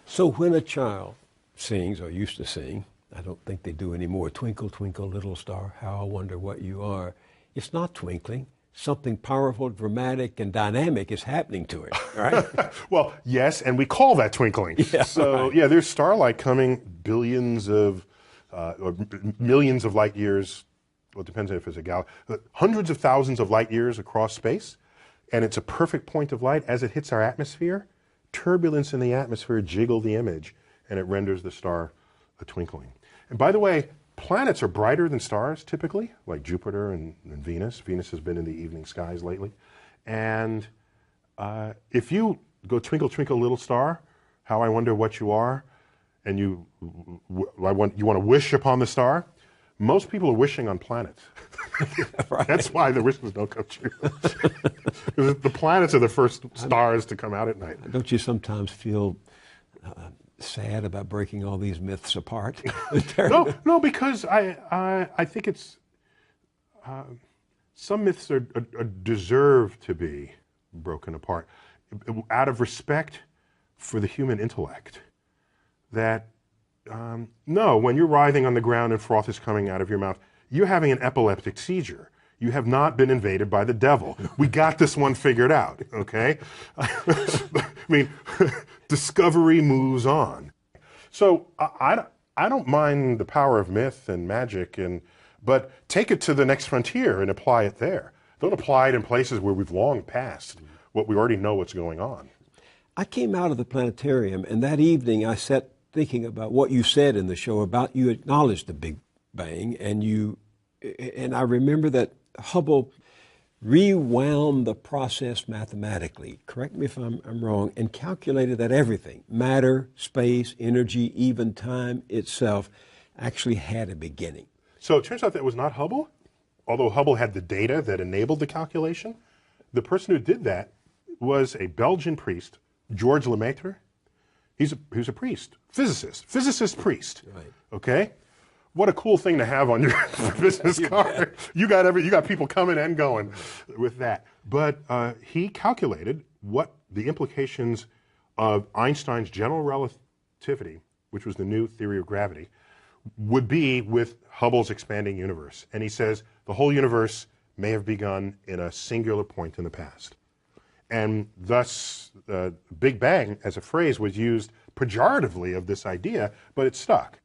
So when a child sings, or used to sing, I don't think they do anymore, "Twinkle, twinkle, little star, how I wonder what you are," it's not twinkling. Something powerful, dramatic, and dynamic is happening to it, right? Well, yes, and we call that twinkling. Yeah, So, right. yeah, there's starlight coming billions of, or millions of light years, well, it depends if it's a galaxy, hundreds of thousands of light years across space, and it's a perfect point of light. As it hits our atmosphere, turbulence in the atmosphere jiggle the image, and it renders the star a twinkling. And by the way, planets are brighter than stars typically, like Jupiter and Venus. Venus has been in the evening skies lately. And if you go "Twinkle, twinkle, little star, how I wonder what you are," and you want to wish upon the star, most people are wishing on planets. Right. That's why the wishes don't come true. Because the planets are the first stars to come out at night. Don't you sometimes feel sad about breaking all these myths apart? No, because I think it's some myths are deserve to be broken apart out of respect for the human intellect. That no, when you're writhing on the ground and froth is coming out of your mouth, you're having an epileptic seizure. You have not been invaded by the devil. We got this one figured out, okay? I mean, discovery moves on. So I don't mind the power of myth and magic, but take it to the next frontier and apply it there. Don't apply it in places where we've long passed what we already know what's going on. I came out of the planetarium, and that evening I sat thinking about what you said in the show about you acknowledged the Big Bang, and I remember that Hubble rewound the process mathematically, correct me if I'm wrong, and calculated that everything, matter, space, energy, even time itself, actually had a beginning. So it turns out that was not Hubble, although Hubble had the data that enabled the calculation. The person who did that was a Belgian priest, Georges Lemaitre. He's a priest, physicist priest. Right. Okay? What a cool thing to have on your business card. You got people coming and going with that. But he calculated what the implications of Einstein's general relativity, which was the new theory of gravity, would be with Hubble's expanding universe. And he says the whole universe may have begun in a singular point in the past. And thus, Big Bang as a phrase was used pejoratively of this idea, but it stuck.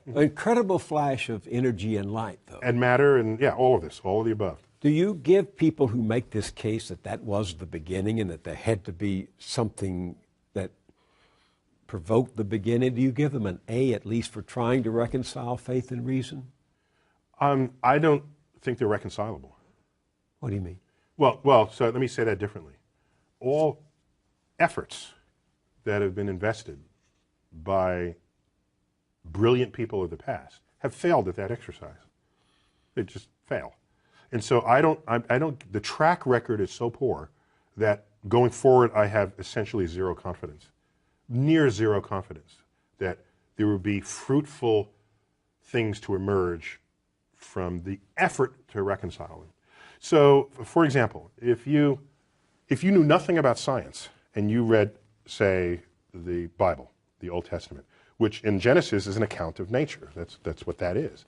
An incredible flash of energy and light, though. And matter, and yeah, all of this, all of the above. Do you give people who make this case that that was the beginning and that there had to be something that provoked the beginning, do you give them an A at least for trying to reconcile faith and reason? I don't think they're reconcilable. What do you mean? Well, so let me say that differently. All efforts that have been invested by brilliant people of the past have failed at that exercise. They just fail. And so the track record is so poor that going forward I have essentially zero confidence, near zero confidence, that there will be fruitful things to emerge from the effort to reconcile them. So, for example, if you knew nothing about science and you read, say, the Bible, the Old Testament, which in Genesis is an account of nature. That's what that is.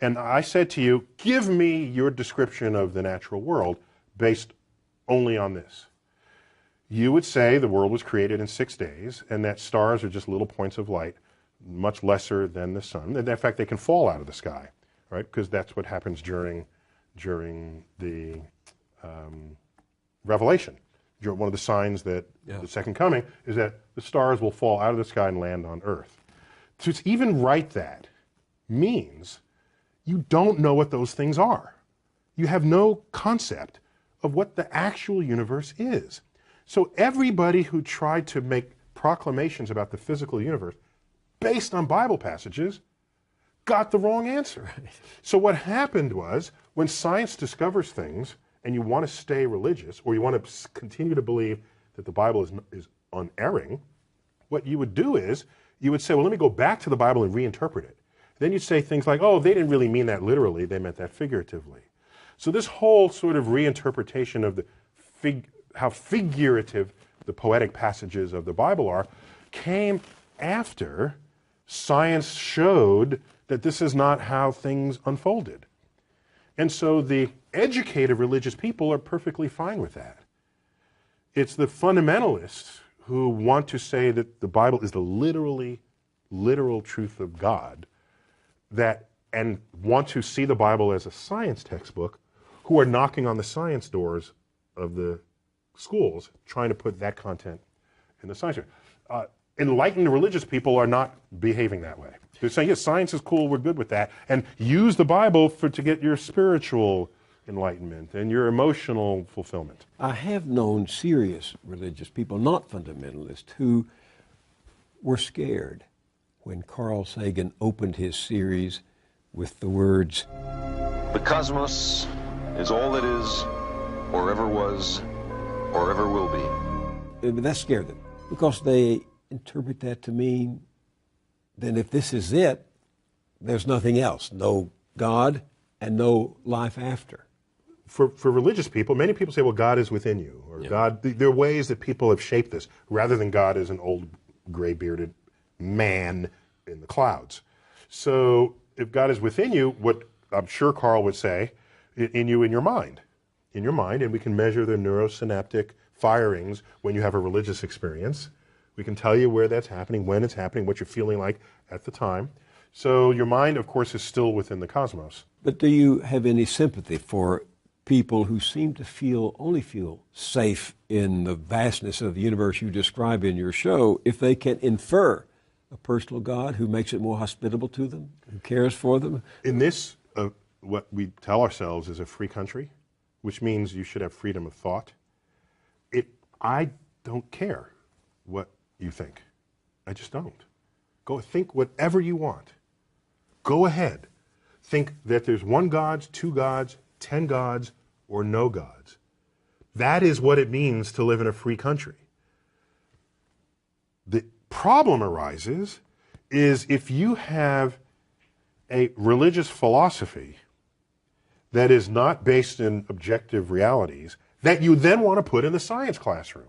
And I said to you, give me your description of the natural world based only on this. You would say the world was created in 6 days and that stars are just little points of light, much lesser than the sun. And in fact, they can fall out of the sky, right? Because that's what happens during the Revelation. One of the signs that the second coming is that the stars will fall out of the sky and land on earth. To even write that means you don't know what those things are. You have no concept of what the actual universe is. So everybody who tried to make proclamations about the physical universe based on Bible passages got the wrong answer. Right. So what happened was when science discovers things and you want to stay religious or you want to continue to believe that the Bible is unerring, what you would do is you would say, well, let me go back to the Bible and reinterpret it. Then you'd say things like, oh, they didn't really mean that literally, they meant that figuratively. So this whole sort of reinterpretation of how figurative the poetic passages of the Bible are came after science showed that this is not how things unfolded. And so the educated religious people are perfectly fine with that. It's the fundamentalists who want to say that the Bible is the literal truth of God and want to see the Bible as a science textbook, who are knocking on the science doors of the schools trying to put that content in the science. Enlightened religious people are not behaving that way. They're saying, yes, science is cool, we're good with that, and use the Bible to get your spiritual enlightenment and your emotional fulfillment. I have known serious religious people, not fundamentalists, who were scared when Carl Sagan opened his series with the words, "The cosmos is all that is, or ever was, or ever will be." That scared them because they interpret that to mean then if this is it, there's nothing else, no God and no life after. For religious people, many people say, well, God is within you, or God, there are ways that people have shaped this, rather than God as an old gray-bearded man in the clouds. So if God is within you, what I'm sure Carl would say, in your mind, and we can measure the neurosynaptic firings when you have a religious experience. We can tell you where that's happening, when it's happening, what you're feeling like at the time. So your mind, of course, is still within the cosmos. But do you have any sympathy for people who seem to only feel safe in the vastness of the universe you describe in your show if they can infer a personal God who makes it more hospitable to them, who cares for them? In this, what we tell ourselves is a free country, which means you should have freedom of thought. I don't care what you think. I just don't. Go think whatever you want. Go ahead. Think that there's one God, 2 gods, 10 gods, or no gods. That is what it means to live in a free country. The problem arises is if you have a religious philosophy that is not based in objective realities that you then want to put in the science classroom.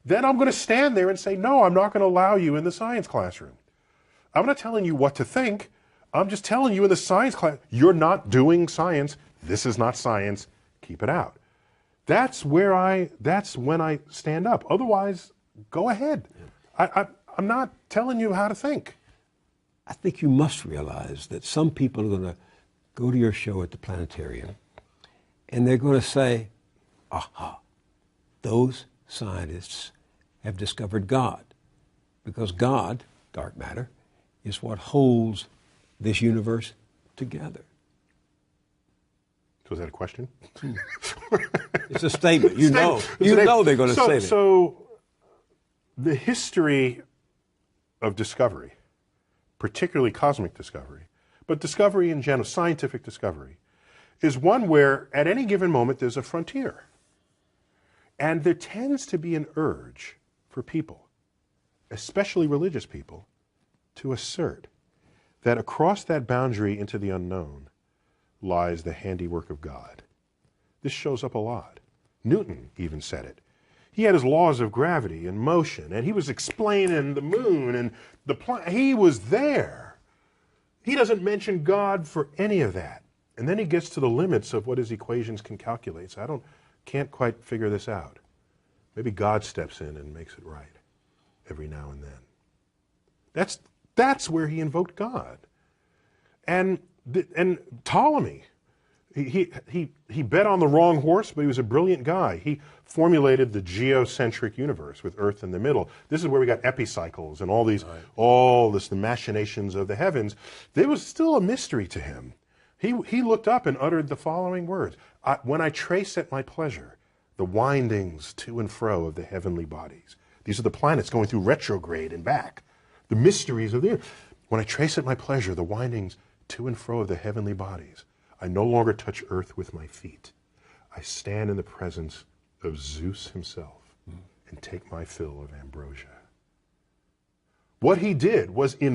Then I'm going to stand there and say, no, I'm not going to allow you in the science classroom. I'm not telling you what to think. I'm just telling you in the science class, you're not doing science. This is not science. Keep it out. That's when I stand up. Otherwise, go ahead. I'm not telling you how to think. I think you must realize that some people are going to go to your show at the planetarium and they're going to say, aha, those scientists have discovered God, because God, dark matter, is what holds this universe together. So is that a question? It's a statement. You know they're going to say that. So the history of discovery, particularly cosmic discovery, but discovery in general, scientific discovery, is one where at any given moment there's a frontier. And there tends to be an urge for people, especially religious people, to assert that across that boundary into the unknown lies the handiwork of God. This shows up a lot. Newton even said it. He had his laws of gravity and motion, and he was explaining the moon and the planet. He was there. He doesn't mention God for any of that. And then he gets to the limits of what his equations can calculate. So can't quite figure this out. Maybe God steps in and makes it right every now and then. That's where he invoked God. And Ptolemy, he bet on the wrong horse, but he was a brilliant guy. He formulated the geocentric universe with Earth in the middle. This is where we got epicycles and the machinations of the heavens. There was still a mystery to him. He looked up and uttered the following words: when I trace at my pleasure the windings to and fro of the heavenly bodies. These are the planets going through retrograde and back. The mysteries of the earth. When I trace at my pleasure the windings to and fro of the heavenly bodies, I no longer touch earth with my feet. I stand in the presence of Zeus himself and take my fill of ambrosia. What he did was he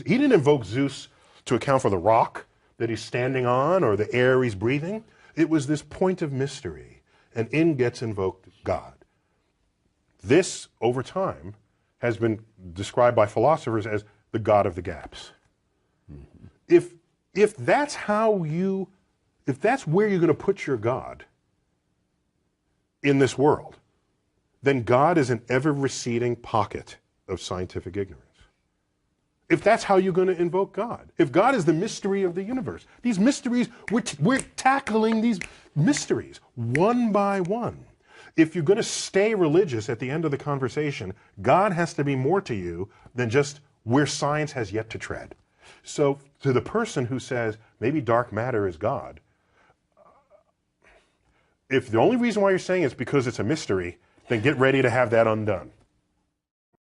didn't invoke Zeus to account for the rock that he's standing on or the air he's breathing. It was this point of mystery, and in gets invoked God. This, over time, has been described by philosophers as the God of the gaps. If that's if that's where you're going to put your God in this world, then God is an ever-receding pocket of scientific ignorance. If that's how you're going to invoke God, if God is the mystery of the universe, these mysteries, we're tackling these mysteries one by one. If you're going to stay religious at the end of the conversation, God has to be more to you than just where science has yet to tread. So to the person who says, maybe dark matter is God, if the only reason why you're saying it's because it's a mystery, then get ready to have that undone.